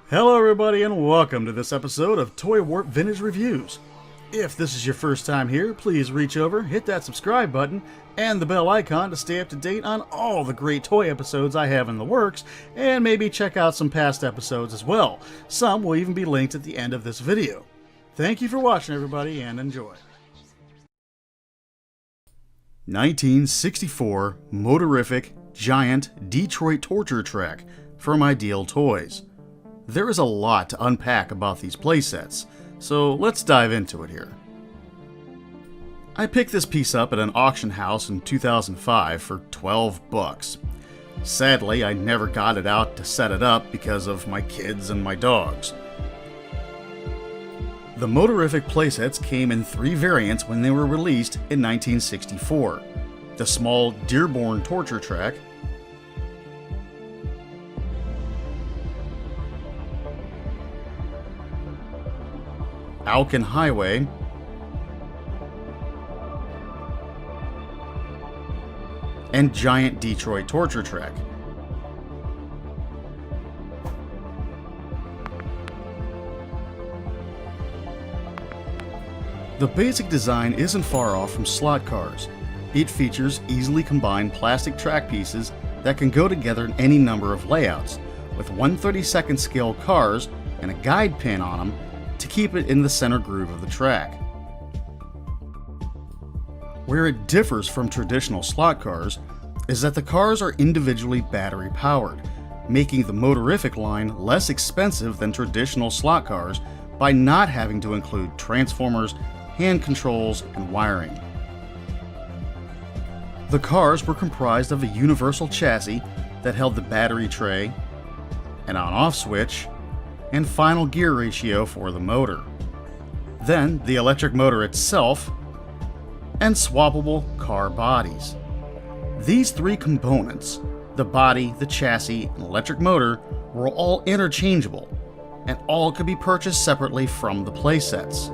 Hello everybody and welcome to this episode of Toy Warp Vintage Reviews. If this is your first time here, please reach over, hit that subscribe button, and the bell icon to stay up to date on all the great toy episodes I have in the works, and maybe check out some past episodes as well. Some will even be linked at the end of this video. Thank you for watching everybody and enjoy. 1964 Motorific Giant Detroit Torture Track from Ideal Toys. There is a lot to unpack about these playsets, so let's dive into it here. I picked this piece up at an auction house in 2005 for 12 bucks. Sadly, I never got it out to set it up because of my kids and my dogs. The Motorific playsets came in 3 variants when they were released in 1964. The small Dearborn Torture Track, Alkin Highway, and Giant Detroit Torture Track. The basic design isn't far off from slot cars. It features easily combined plastic track pieces that can go together in any number of layouts, with 1/32 scale cars and a guide pin on them to keep it in the center groove of the track. Where it differs from traditional slot cars is that the cars are individually battery powered, making the Motorific line less expensive than traditional slot cars by not having to include transformers, hand controls, and wiring. The cars were comprised of a universal chassis that held the battery tray, an on-off switch, and final gear ratio for the motor. Then the electric motor itself, and swappable car bodies. These 3 components, the body, the chassis, and electric motor, were all interchangeable, and all could be purchased separately from the playsets.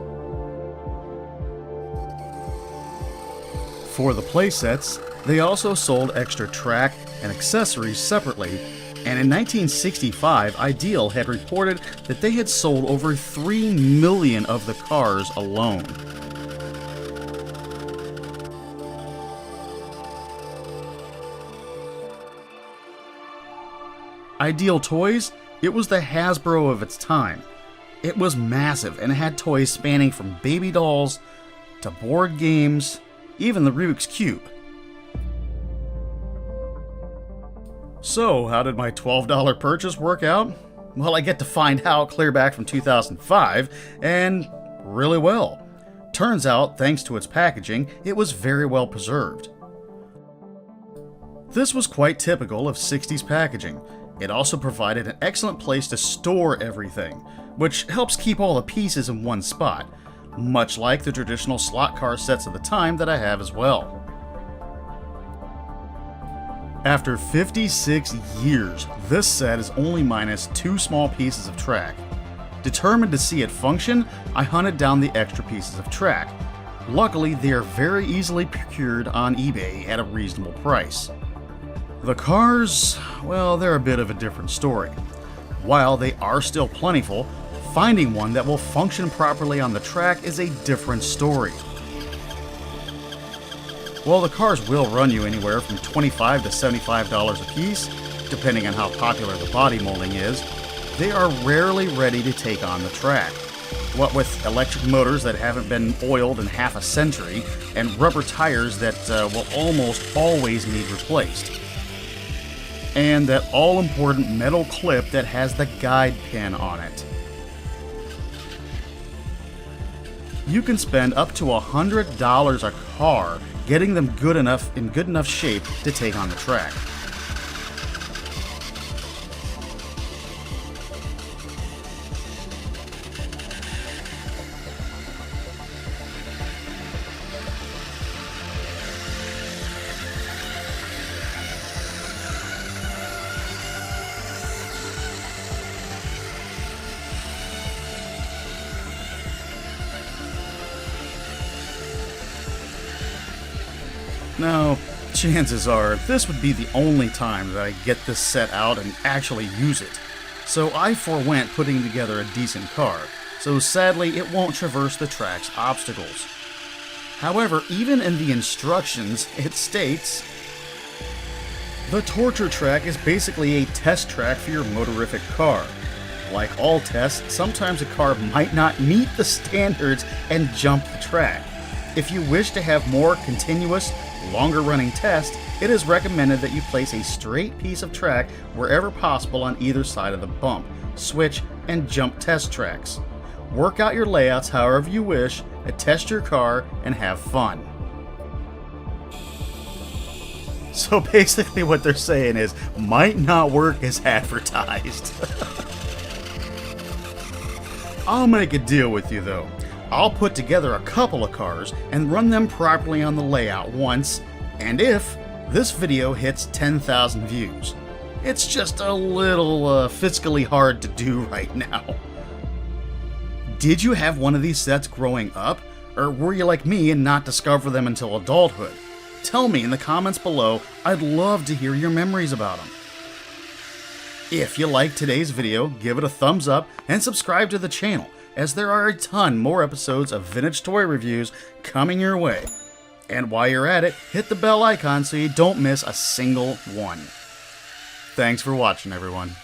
For the playsets, they also sold extra track and accessories separately, and in 1965, Ideal had reported that they had sold over 3 million of the cars alone. Ideal Toys, it was the Hasbro of its time. It was massive and had toys spanning from baby dolls to board games, even the Rubik's Cube. So, how did my $12 purchase work out? Well, I get to find out clear back from 2005, and really well. Turns out, thanks to its packaging, it was very well preserved. This was quite typical of 60s packaging. It also provided an excellent place to store everything, which helps keep all the pieces in one spot, much like the traditional slot car sets of the time that I have as well. After 56 years, this set is only minus 2 small pieces of track. Determined to see it function, I hunted down the extra pieces of track. Luckily, they are very easily procured on eBay at a reasonable price. The cars, well, they're a bit of a different story. While they are still plentiful, finding one that will function properly on the track is a different story. While the cars will run you anywhere from $25 to $75 a piece, depending on how popular the body molding is, they are rarely ready to take on the track. What with electric motors that haven't been oiled in half a century, and rubber tires that will almost always need replaced. And that all-important metal clip that has the guide pin on it. You can spend up to $100 a car getting them in good enough shape to take on the track. Now, chances are this would be the only time that I get this set out and actually use it. so I forewent putting together a decent car, so sadly it won't traverse the track's obstacles. However, even in the instructions, it states, "The torture track is basically a test track for your motorific car. Like all tests, sometimes a car might not meet the standards and jump the track. If you wish to have more continuous, longer running tests, it is recommended that you place a straight piece of track wherever possible on either side of the bump, switch, and jump test tracks. Work out your layouts however you wish, test your car, and have fun." So basically what they're saying is, might not work as advertised. I'll make a deal with you though. I'll put together a couple of cars and run them properly on the layout once, and if this video hits 10,000 views. It's just a little fiscally hard to do right now. Did you have one of these sets growing up, or were you like me and not discover them until adulthood? Tell me in the comments below. I'd love to hear your memories about them. If you liked today's video, give it a thumbs up and subscribe to the channel, as there are a ton more episodes of vintage toy reviews coming your way. And while you're at it, hit the bell icon so you don't miss a single one. Thanks for watching, everyone.